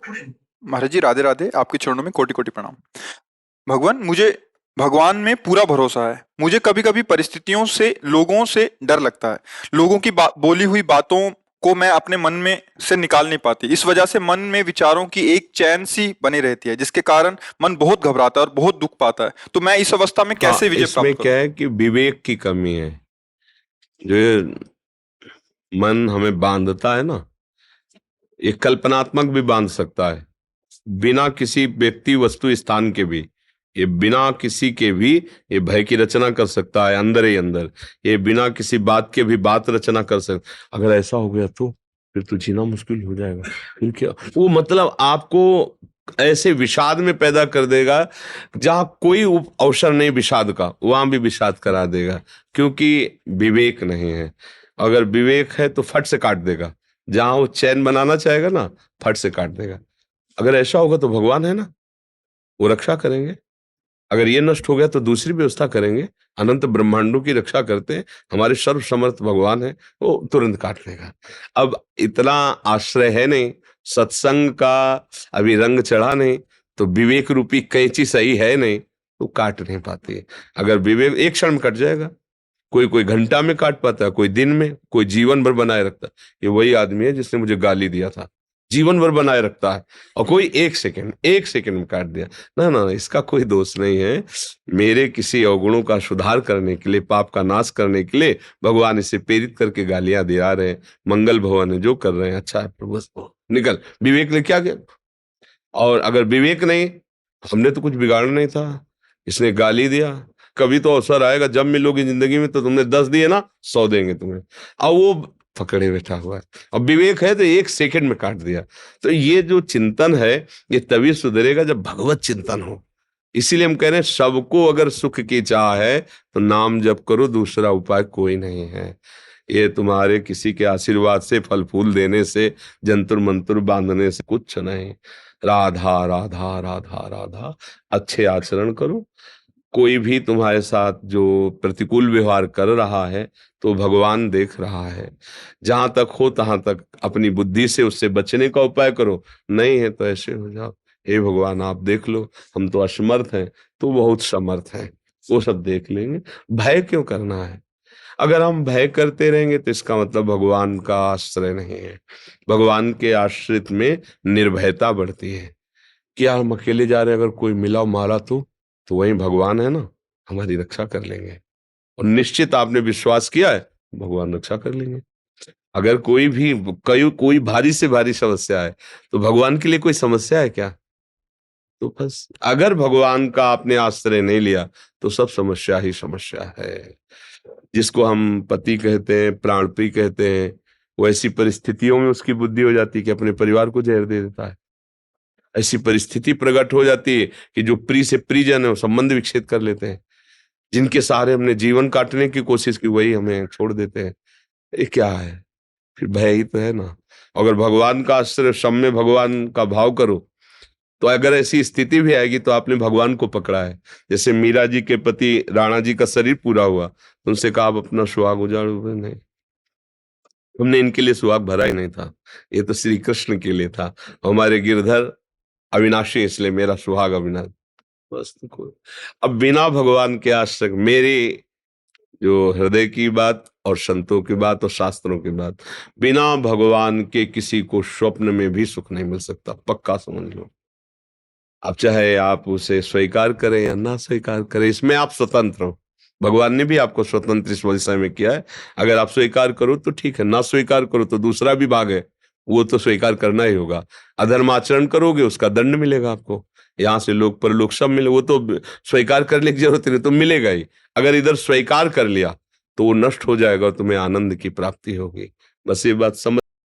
महाराज जी, राधे राधे। आपके चरणों में कोटि कोटि प्रणाम। भगवान, मुझे भगवान में पूरा भरोसा है। मुझे कभी कभी परिस्थितियों से, लोगों से डर लगता है। लोगों की बोली हुई बातों को मैं अपने मन में से निकाल नहीं पाती। इस वजह से मन में विचारों की एक चैन सी बनी रहती है, जिसके कारण मन बहुत घबराता है और बहुत दुख पाता है। तो मैं इस अवस्था में हाँ, कैसे विजय इसमें प्राप्त क्या करूं? है कि विवेक की कमी है। जो ये मन हमें बांधता है ना, ये कल्पनात्मक भी बांध सकता है, बिना किसी व्यक्ति वस्तु स्थान के भी। ये बिना किसी के भी ये भय की रचना कर सकता है अंदर ही अंदर। ये बिना किसी बात के भी बात रचना कर सकता। अगर ऐसा हो गया तो फिर तो जीना मुश्किल हो जाएगा। फिर क्या वो मतलब आपको ऐसे विषाद में पैदा कर देगा, जहां कोई अवसर नहीं विषाद का, वहां भी विषाद करा देगा, क्योंकि विवेक नहीं है। अगर विवेक है तो फट से काट देगा। जहां वो चैन बनाना चाहेगा ना, फट से काट देगा। अगर ऐसा होगा तो भगवान है ना, वो रक्षा करेंगे। अगर ये नष्ट हो गया तो दूसरी व्यवस्था करेंगे। अनंत ब्रह्मांडों की रक्षा करते हैं हमारे सर्व समर्थ भगवान है, वो तुरंत काट लेगा। अब इतना आश्रय है नहीं, सत्संग का अभी रंग चढ़ा नहीं, तो विवेक रूपी कैंची सही है नहीं, तो काट नहीं पाती। अगर विवेक एक क्षण में कट जाएगा। कोई कोई घंटा में काट पाता है, कोई दिन में, कोई जीवन भर बनाए रखता है। ये वही आदमी है जिसने मुझे गाली दिया था, जीवन भर बनाए रखता है, और कोई एक सेकंड में काट दिया। ना ना, इसका कोई दोष नहीं है। मेरे किसी अवगुणों का सुधार करने के लिए, पाप का नाश करने के लिए भगवान इसे प्रेरित करके गालियां दिला रहे हैं। मंगल भवन है, जो कर रहे हैं अच्छा है, प्रभु बस निकल। विवेक ने क्या किया? और अगर विवेक नहीं, हमने तो कुछ बिगाड़ना नहीं था, इसने गाली दिया। कभी तो अवसर आएगा जब मिलोगी जिंदगी में, तो तुमने 10 दिए ना, 100 देंगे तुम्हें। अब वो पकड़े बैठा हुआ है। अब विवेक है तो एक सेकंड में काट दिया। तो ये जो चिंतन है, ये तभी सुधरेगा जब भगवत चिंतन हो। इसीलिए हम कह रहे हैं, सबको अगर सुख की चाह है तो नाम जप करो, दूसरा उपाय कोई नहीं है। ये तुम्हारे किसी के आशीर्वाद से, फल फूल देने से, जंतुर मंतुर बांधने से कुछ नहीं। राधा राधा राधा राधा, अच्छे आचरण करो। कोई भी तुम्हारे साथ जो प्रतिकूल व्यवहार कर रहा है, तो भगवान देख रहा है। जहां तक हो तहां तक अपनी बुद्धि से उससे बचने का उपाय करो। नहीं है तो ऐसे हो जाओ, हे भगवान आप देख लो, हम तो असमर्थ हैं, तो बहुत समर्थ हैं, वो सब देख लेंगे। भय क्यों करना है? अगर हम भय करते रहेंगे तो इसका मतलब भगवान का आश्रय नहीं है। भगवान के आश्रित में निर्भयता बढ़ती है कि यार हम अकेले जा रहे हैं, अगर कोई मिला मारा तो वही भगवान है ना, हमारी रक्षा कर लेंगे। और निश्चित आपने विश्वास किया है, भगवान रक्षा कर लेंगे। अगर कोई भारी से भारी समस्या है, तो भगवान के लिए कोई समस्या है क्या? तो बस अगर भगवान का आपने आश्रय नहीं लिया, तो सब समस्या ही समस्या है। जिसको हम पति कहते हैं, प्राण प्रिय कहते हैं, वो ऐसी परिस्थितियों में उसकी बुद्धि हो जाती है कि अपने परिवार को जहर दे देता है। ऐसी परिस्थिति प्रकट हो जाती है कि जो प्रिय से प्रियजन है, वो संबंध विच्छेद कर लेते हैं। जिनके सहारे हमने जीवन काटने की कोशिश की, वही हमें छोड़ देते हैं। ये क्या है? फिर भय ही तो है ना। अगर भगवान का आश्रय, सब में भगवान का भाव करो, तो अगर ऐसी स्थिति भी आएगी तो आपने भगवान को पकड़ा है। जैसे मीरा जी के पति राणा जी का शरीर पूरा हुआ, तो उनसे कहा आप अपना सुहाग उजाड़ो। नहीं, हमने इनके लिए सुहाग भरा ही नहीं था, ये तो श्री कृष्ण के लिए था। हमारे गिरधर अविनाशी, इसलिए मेरा सुहाग अविनाश। बस अब बिना भगवान के आश्रय, मेरी जो हृदय की बात और संतों की बात और शास्त्रों की बात, बिना भगवान के किसी को स्वप्न में भी सुख नहीं मिल सकता, पक्का समझ लो। अब चाहे आप उसे स्वीकार करें या ना स्वीकार करें, इसमें आप स्वतंत्र हो। भगवान ने भी आपको स्वतंत्र इस विषय में किया है। अगर आप स्वीकार करो तो ठीक है, ना स्वीकार करो तो दूसरा भी भाग है, वो तो स्वीकार करना ही होगा। अधर्म आचरण करोगे, उसका दंड मिलेगा आपको। यहाँ से लोग परलोक सब मिले, वो तो स्वीकार करने की जरूरत नहीं, तो मिलेगा ही। अगर इधर स्वीकार कर लिया तो वो नष्ट हो जाएगा और तुम्हें आनंद की प्राप्ति होगी। बस ये बात समझ